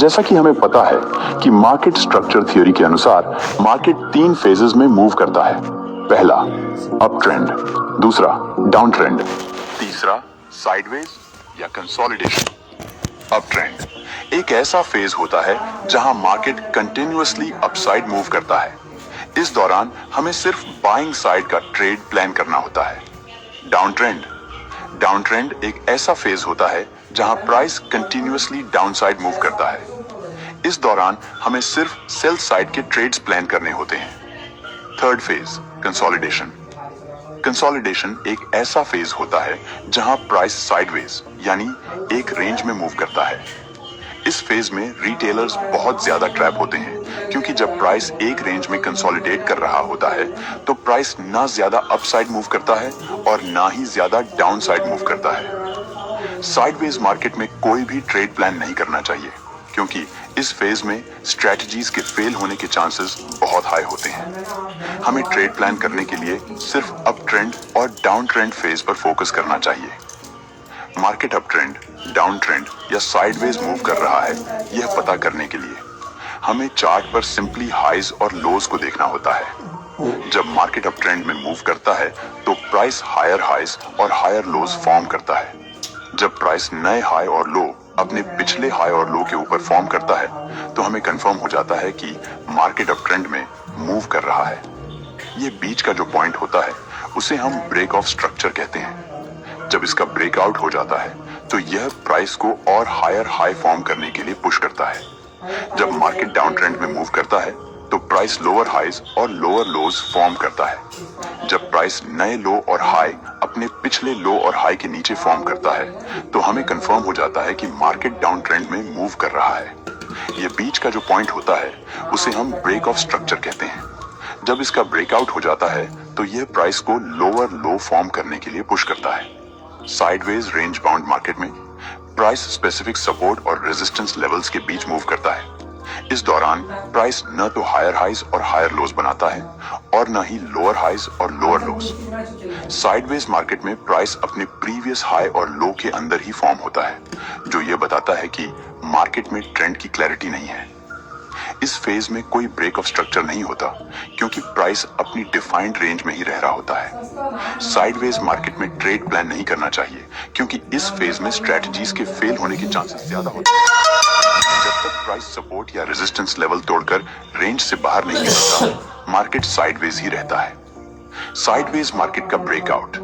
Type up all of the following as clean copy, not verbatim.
जैसा कि हमें पता है कि मार्केट स्ट्रक्चर थ्योरी के अनुसार मार्केट 3 फेजेस में मूव करता है। पहला अप ट्रेंड, दूसरा डाउन ट्रेंड, तीसरा साइडवेज या कंसोलिडेशन। अप ट्रेंड एक ऐसा फेज होता है जहां मार्केट कंटिन्यूअसली अपसाइड मूव करता है। इस दौरान हमें सिर्फ बाइंग साइड का ट्रेड प्लान करना होता है। डाउन ट्रेंड एक ऐसा फेज होता है जहां प्राइस कंटिन्यूअसली डाउनसाइड मूव करता है। इस दौरान हमें सिर्फ सेल साइड के ट्रेड्स प्लान करने होते हैं। Third phase consolidation. कंसोलिडेशन एक ऐसा फेज होता है जहां प्राइस साइडवेज यानी एक रेंज में मूव करता है। इस फेज में रिटेलर्स बहुत ज्यादा ट्रैप होते हैं क्योंकि जब प्राइस एक रेंज में कंसोलिडेट कर रहा होता है तो प्राइस ना ज्यादा अपसाइड मूव करता है और ना ही ज्यादा डाउनसाइड मूव करता है। साइडवेज मार्केट में कोई भी ट्रेड प्लान नहीं करना चाहिए क्योंकि इस फेज में स्ट्रेटजीज के फेल होने के चांसेस बहुत हाई होते हैं। हमें ट्रेड प्लान करने के लिए सिर्फ अप ट्रेंड और डाउन ट्रेंड फेज पर फोकस करना चाहिए। Market up trend, down trend या साइडवेज मूव कर रहा है यह पता करने के लिए हमें चार्ट पर सिंपली हाईज और लोज को देखना होता है। जब मार्केट अप ट्रेंड में मूव करता है तो प्राइस हायर हाईज और हायर लोज फॉर्म करता है। जब प्राइस नए हाई और लो अपने पिछले हाई और लो के ऊपर फॉर्म करता है तो हमें कंफर्म हो जाता है कि मार्केट अप ट्रेंड में मूव कर रहा है। ये बीच का जो पॉइंट होता है उसे हम ब्रेक ऑफ स्ट्रक्चर कहते हैं। जब इसका ब्रेकआउट हो जाता है तो यह प्राइस को और हायर हाई फॉर्म करने के लिए पुश करता है। जब मार्केट डाउन ट्रेंड में मूव करता है तो प्राइस लोअर हाईज और लोअर लोज फॉर्म करता है। जब प्राइस नए लो और हाई अपने पिछले लो और हाई के नीचे फॉर्म करता है तो हमें कंफर्म हो जाता है कि मार्केट डाउन ट्रेंड में मूव कर रहा है। ये बीच का जो पॉइंट होता है उसे हम ब्रेक ऑफ स्ट्रक्चर कहते हैं। जब इसका ब्रेकआउट हो जाता है तो यह प्राइस को लोअर लो फॉर्म करने के लिए पुश करता है। साइडवेज रेंज बाउंड मार्केट में प्राइस स्पेसिफिक सपोर्ट और रेजिस्टेंस लेवल्स के बीच मूव करता है। इस दौरान प्राइस न तो हायर हाईज और हायर लोज बनाता है और न ही लोअर हाईज और लोअर लोज। साइडवेज मार्केट में प्राइस अपने प्रीवियस हाई और लो के अंदर ही फॉर्म होता है, जो यह बताता है कि मार्केट में ट्रेंड की क्लैरिटी नहीं है। इस फेज में कोई ब्रेक ऑफ स्ट्रक्चर नहीं होता क्योंकि प्राइस अपनी डिफाइंड रेंज में ही रह रहा होता है। साइडवेज मार्केट में ट्रेड प्लान नहीं करना चाहिए क्योंकि इस फेज में स्ट्रेटजीज के फेल होने के चांसेस ज्यादा होते हैं। जब तक प्राइस सपोर्ट या रेजिस्टेंस लेवल तोड़कर रेंज से बाहर नहीं निकलता, मार्केट साइडवेज ही रहता है। साइडवेज मार्केट का ब्रेकआउट।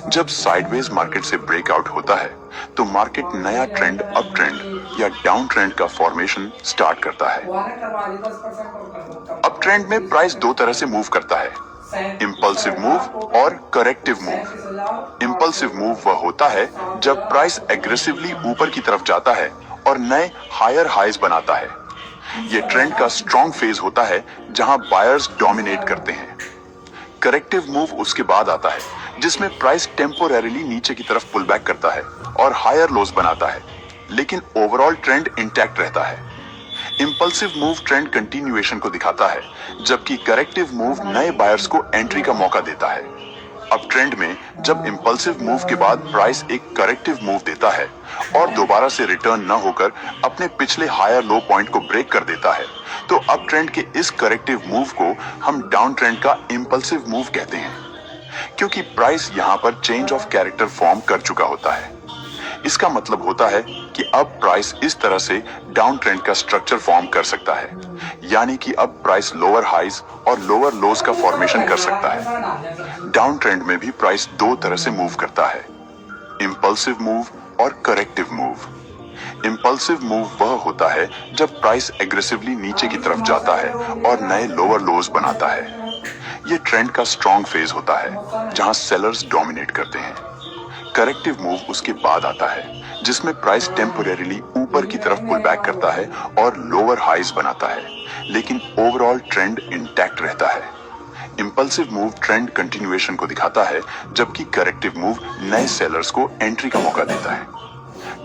जब साइडवेज मार्केट से ब्रेकआउट होता है तो मार्केट नया ट्रेंड अप ट्रेंड या डाउन ट्रेंड का फॉर्मेशन स्टार्ट करता है। अप ट्रेंड में प्राइस दो तरह से मूव करता है, इंपल्सिव मूव और करेक्टिव मूव। इंपल्सिव मूव वह होता है जब प्राइस एग्रेसिवली ऊपर की तरफ जाता है और नए हायर हाईज बनाता है। यह ट्रेंड का स्ट्रॉन्ग फेज होता है जहां बायर्स डोमिनेट करते हैं। करेक्टिव मूव उसके बाद आता है जिसमें प्राइस टेम्पोरेरीली नीचे की तरफ पुल बैक करता है और हायर लोज बनाता है, लेकिन ओवरऑल ट्रेंड इंटैक्ट रहता है। इंपल्सिव मूव ट्रेंड कंटिन्यूएशन को दिखाता है जबकि करेक्टिव मूव नए बायर्स को एंट्री का मौका देता है। अब ट्रेंड में जब इंपल्सिव मूव के बाद प्राइस एक करेक्टिव मूव देता है और दोबारा से रिटर्न न होकर अपने पिछले हायर लो पॉइंट को ब्रेक कर देता है तो अप ट्रेंड के इस करेक्टिव मूव को हम डाउन ट्रेंड का इंपल्सिव मूव कहते हैं, क्योंकि प्राइस यहां पर चेंज ऑफ कैरेक्टर फॉर्म कर चुका होता है। इसका मतलब होता है कि अब प्राइस इस तरह से डाउन ट्रेंड का स्ट्रक्चर फॉर्म कर सकता है, यानी कि अब प्राइस लोअर हाईज और लोअर लोज का फॉर्मेशन कर सकता है। डाउन ट्रेंड में भी प्राइस दो तरह से मूव करता है, इंपल्सिव मूव और करेक्टिव मूव। इंपल्सिव मूव वह होता है जब प्राइस एग्रेसिवली नीचे की तरफ जाता है और नए लोअर लोज बनाता है। यह ट्रेंड का स्ट्रॉन्ग फेज होता है जहां सेलर्स डोमिनेट करते हैं। करेक्टिव मूव उसके बाद आता है जिसमें प्राइस टेम्पोरेरीली ऊपर की तरफ पुल बैक करता है और लोअर हाईज बनाता है, लेकिन ओवरऑल ट्रेंड इंटैक्ट रहता है। इंपल्सिव मूव ट्रेंड कंटिन्यूएशन को दिखाता है जबकि करेक्टिव मूव नए सेलर्स को एंट्री का मौका देता है।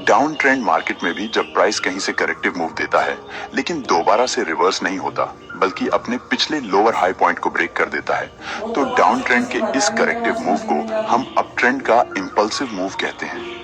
डाउन ट्रेंड मार्केट में भी जब प्राइस कहीं से करेक्टिव मूव देता है लेकिन दोबारा से रिवर्स नहीं होता बल्कि अपने पिछले लोअर हाई पॉइंट को ब्रेक कर देता है तो डाउन ट्रेंड के इस करेक्टिव मूव को हम अप ट्रेंड का इंपल्सिव मूव कहते हैं।